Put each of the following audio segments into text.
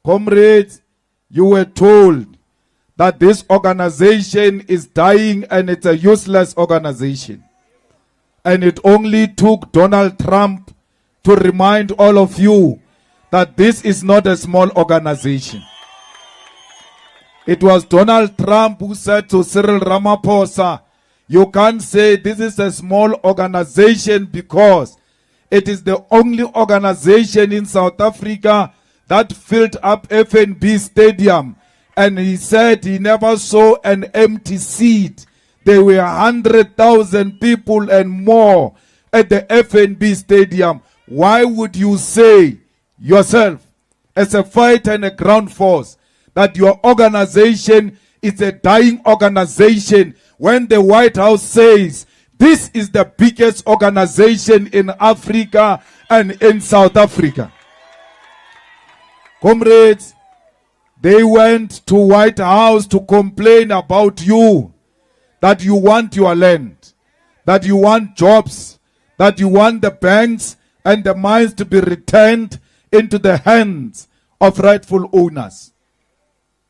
Comrades, you were told that this organization is dying and it's a useless organization. And it only took Donald Trump to remind all of you that this is not a small organization. It was Donald Trump who said to Cyril Ramaphosa, you can't say this is a small organization because it is the only organization in South Africa that filled up FNB Stadium. And he said he never saw an empty seat. There were 100,000 people and more at the FNB Stadium. Why would you say yourself, as a fighter and a ground force, that your organization is a dying organization when the White House says this is the biggest organization in Africa and in South Africa? Comrades, they went to White House to complain about you, that you want your land, that you want jobs, that you want the banks and the mines to be returned into the hands of rightful owners.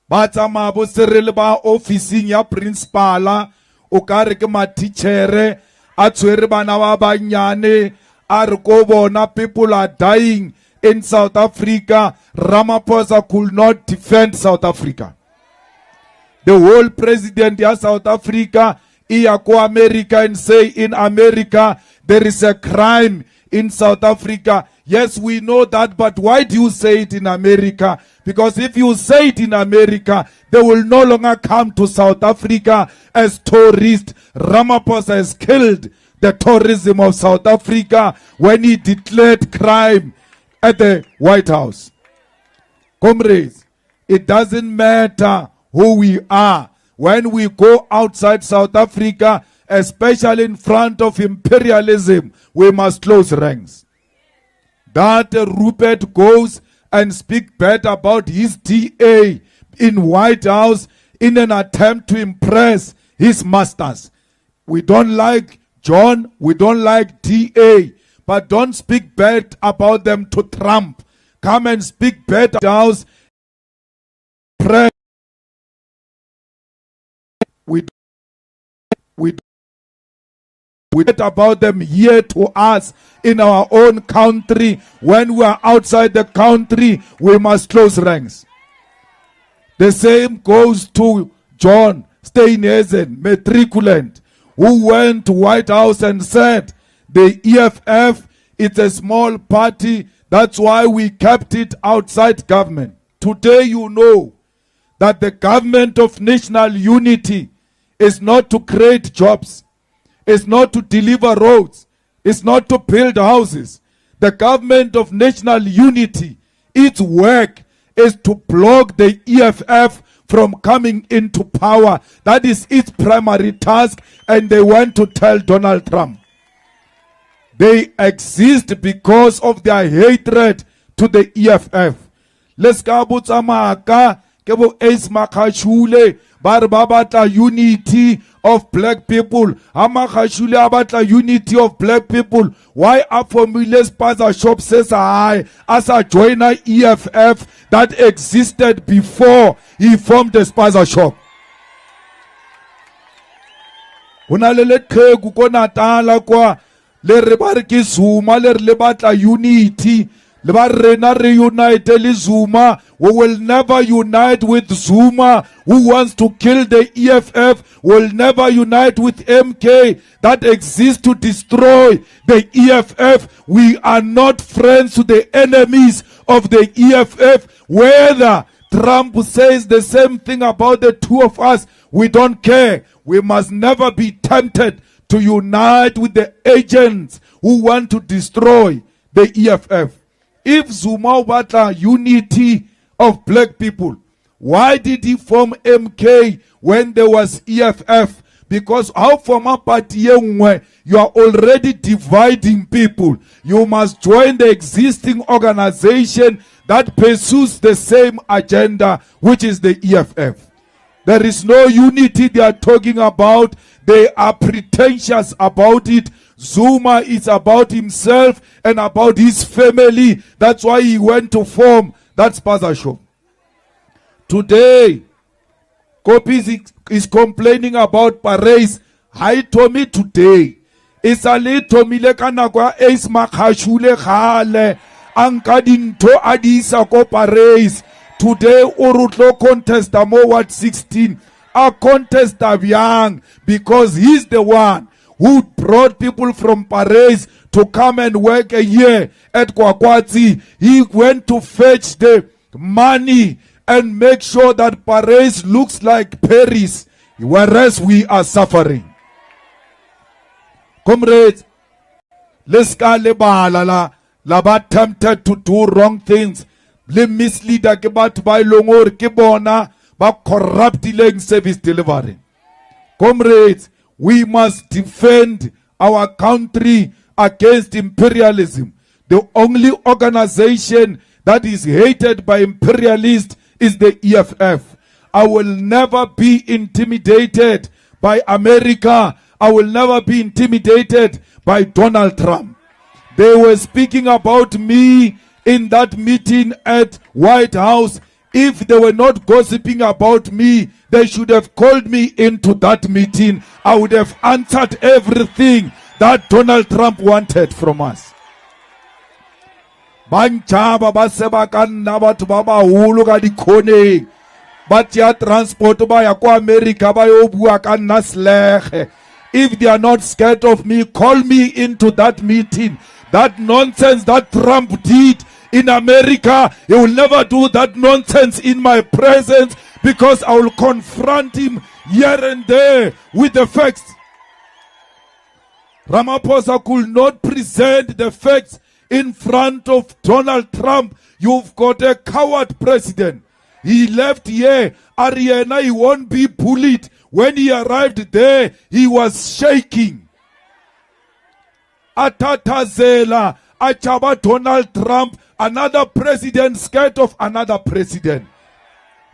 Batsama bo Cyril ba officing ya principala o kare ke matitjhere a tshwere bana ba banyane a re ko bona people are dying in South Africa. Ramaphosa could not defend South Africa. The whole president of South Africa ia go America and say in America there is a crime in South Africa. Yes, we know that, but why do you say it in America? Because if you say it in America, they will no longer come to South Africa as tourists. Ramaphosa has killed the tourism of South Africa when he declared crime at the White House. Comrades, it doesn't matter who we are. When we go outside South Africa, especially in front of imperialism, we must close ranks. That Rupert goes and speak bad about his DA in White House in an attempt to impress his masters. We don't like John, we don't like DA, but don't speak bad about them to Trump. Come and speak bad about press. We talk about them here to us in our own country. When we are outside the country, we must close ranks. The same goes to John Steenhuisen, matriculant, who went to White House and said, the EFF is a small party, that's why we kept it outside government. Today you know that the government of national unity is not to create jobs. It's not to deliver roads. It's not to build houses. The government of national unity, its work is to block the EFF from coming into power. That is its primary task, and they want to tell Donald Trump. They exist because of their hatred to the EFF. Let's go to Amaka, Kebo Ace Makachule, Barbabata unity of black people. Amakashule abata unity of black people. Why are formulas Spaza Shop says I as a joiner EFF that existed before he formed the Spaza Shop? Unalele kegu kona tala kwa le rebariki Zuma le lebata unity. Reunite Zuma. We will never unite with Zuma, who wants to kill the EFF. Will never unite with MK that exists to destroy the EFF. We are not friends to the enemies of the EFF. Whether Trump says the same thing about the two of us, we don't care. We must never be tempted to unite with the agents who want to destroy the EFF. If Zuma Batla unity of black people, why did he form MK when there was EFF? Because how from a party you are already dividing people. You must join the existing organization that pursues the same agenda, which is the EFF. There is no unity they are talking about. They are pretentious about it. Zuma is about himself and about his family. That's why he went to form that Spaza Shop. Today, Kopi is complaining about Parys. Hi Tommy today. Isali Tomile kanakwa Ace Makashule Khale. Anka dinto adisa ko Parys. Today Urutlo contest mo Ward 16. A contest of young because he's the one who brought people from Parys to come and work a year at Kwakwatsi. He went to fetch the money and make sure that Parys looks like Paris, whereas we are suffering. Comrades, let's go laba tempted to do wrong things. Le misleader ke batho ba ilongor ke bona ba corrupting service delivery. Comrades, we must defend our country against imperialism. The only organization that is hated by imperialists is the EFF. I will never be intimidated by America. I will never be intimidated by Donald Trump. They were speaking about me in that meeting at White House. If they were not gossiping about me, they should have called me into that meeting. I would have answered everything that Donald Trump wanted from us. Banchaba ba seba ka nna batho ba baholo ka dikhoneng ba tya transport ba ya kwa America ba yo bua ka nna slege. If they are not scared of me, call me into that meeting. That nonsense that Trump did in America, he will never do that nonsense in my presence, because I will confront him here and there with the facts. Ramaphosa could not present the facts in front of Donald Trump. You've got a coward president. He left here. Ariana, he won't be bullied. When he arrived there, he was shaking. Atatazela, Achaba Donald Trump, another president scared of another president.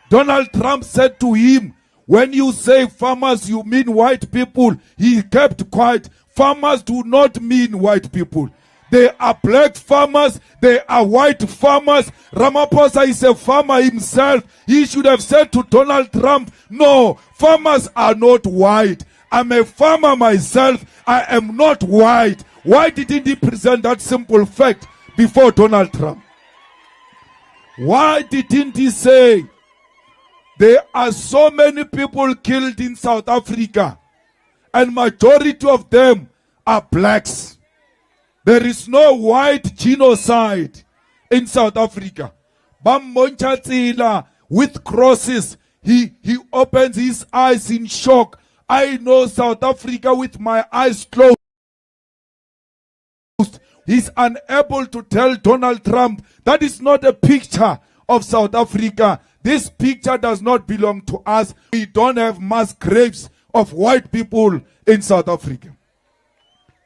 Donald Trump said to him, when you say farmers, you mean white people. He kept quiet. Farmers do not mean white people. They are black farmers. They are white farmers. Ramaphosa is a farmer himself. He should have said to Donald Trump, no, farmers are not white. I'm a farmer myself. I am not white. Why didn't he present that simple fact before Donald Trump? Why didn't he say, there are so many people killed in South Africa, and majority of them are blacks. There is no white genocide in South Africa. Bammonchatsila with crosses. He opens his eyes in shock. I know South Africa with my eyes closed. He's unable to tell Donald Trump that is not a picture of South Africa. This picture does not belong to us. We don't have mass graves of white people in South Africa.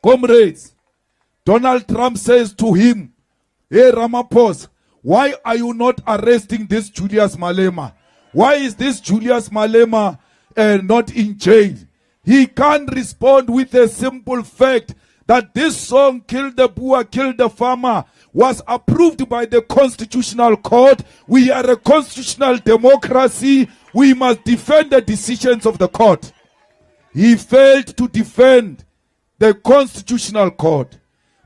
Comrades, Donald Trump says to him, hey Ramaphosa, why are you not arresting this Julius Malema? Why is this Julius Malema not in jail? He can't respond with a simple fact that this song, Kill the Boer, Kill the Farmer, was approved by the Constitutional Court. We are a constitutional democracy. We must defend the decisions of the court. He failed to defend the Constitutional Court.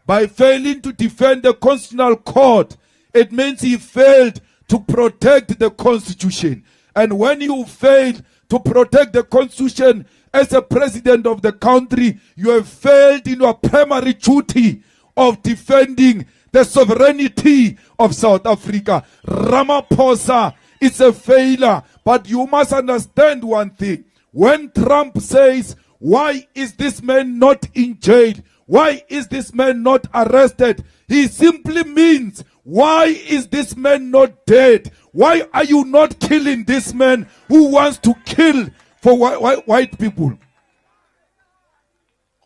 By failing to defend the Constitutional Court, it means he failed to protect the Constitution. And when you fail to protect the Constitution as a president of the country, you have failed in your primary duty of defending the sovereignty of South Africa. Ramaphosa is a failure. But you must understand one thing. When Trump says, why is this man not in jail? Why is this man not arrested? He simply means, why is this man not dead? Why are you not killing this man who wants to kill for white people?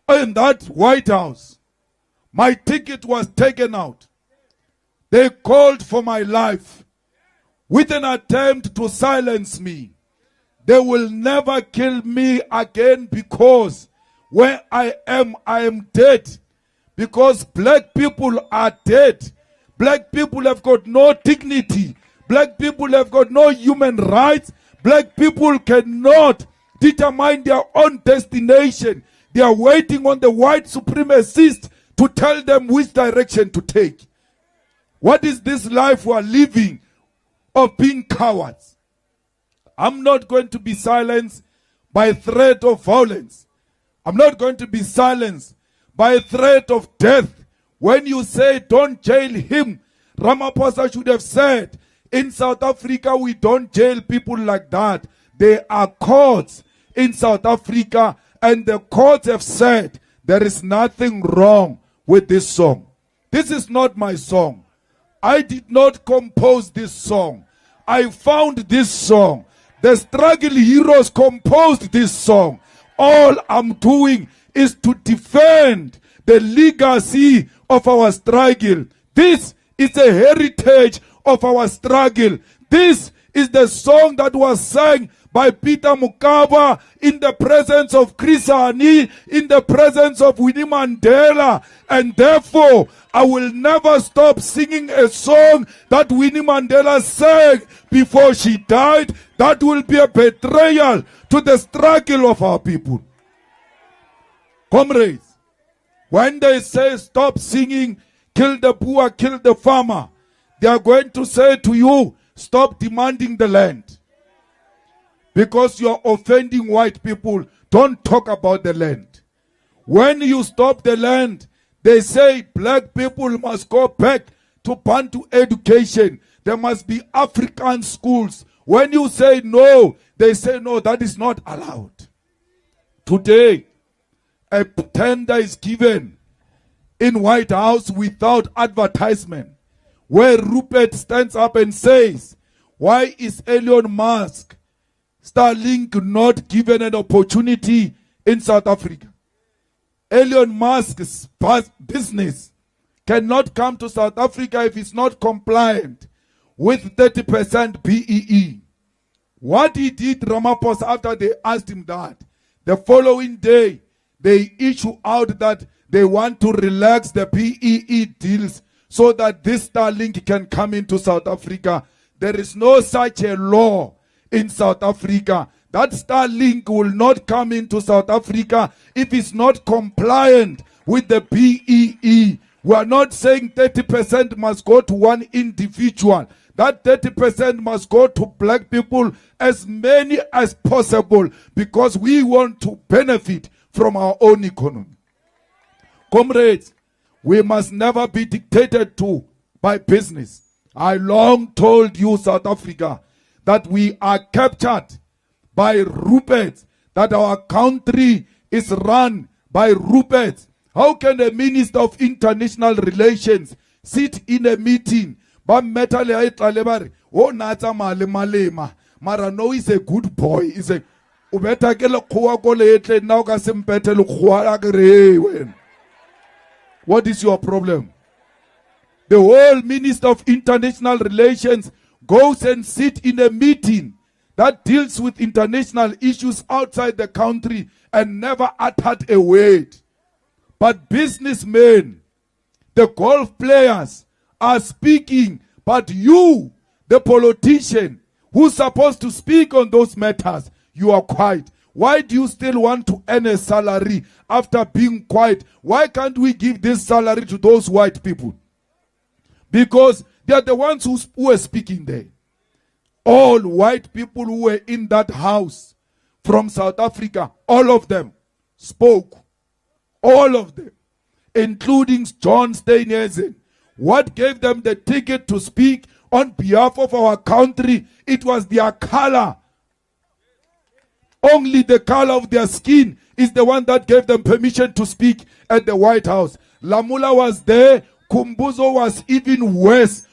In that White House, my ticket was taken out. They called for my life with an attempt to silence me. They will never kill me again, because where I am dead. Because black people are dead. Black people have got no dignity. Black people have got no human rights. Black people cannot determine their own destination. They are waiting on the white supremacists to tell them which direction to take. What is this life we are living of being cowards? I'm not going to be silenced by threat of violence. I'm not going to be silenced by threat of death. When you say don't jail him, Ramaphosa should have said, in South Africa we don't jail people like that. There are courts in South Africa, and the courts have said there is nothing wrong with this song. This is not my song. I did not compose this song. I found this song. The struggle heroes composed this song. All I'm doing is to defend the legacy of our struggle. This is a heritage of our struggle. This is the song that was sung by Peter Mokaba in the presence of Chris Hani, in the presence of Winnie Mandela. And therefore, I will never stop singing a song that Winnie Mandela sang before she died. That will be a betrayal to the struggle of our people. Comrades, when they say stop singing, kill the poor, kill the farmer, they are going to say to you, stop demanding the land. Because you are offending white people, don't talk about the land. When you stop the land, they say black people must go back to Bantu education. There must be African schools. When you say no, they say no, that is not allowed. Today, a tender is given in White House without advertisement, where Rupert stands up and says, why is Elon Musk, Starlink, not given an opportunity in South Africa? Elon Musk's business cannot come to South Africa if it's not compliant with 30% BEE. What he did, Ramaphosa, after they asked him that, the following day, they issue out that they want to relax the BEE deals so that this Starlink can come into South Africa. There is no such a law in South Africa. That Starlink will not come into South Africa if it's not compliant with the BEE. We are not saying 30% must go to one individual. That 30% must go to black people, as many as possible, because we want to benefit from our own economy. Comrades, we must never be dictated to by business. I long told you, South Africa, that we are captured by Rupert, that our country is run by Rupert. How can a minister of international relations sit in a meeting? Oh, Nata Mara no is a good boy. Is a what is your problem? The whole Minister of International Relations goes and sits in a meeting that deals with international issues outside the country and never uttered a word. But businessmen, the golf players are speaking, but you, the politician, who's supposed to speak on those matters, you are quiet. Why do you still want to earn a salary after being quiet? Why can't we give this salary to those white people? Because they are the ones who are speaking there. All white people who were in that house from South Africa, all of them spoke. All of them, including John Steenhuisen. What gave them the ticket to speak on behalf of our country? It was their color. Only the color of their skin is the one that gave them permission to speak at the White House. Lamula was there. Kumbuzo was even worse.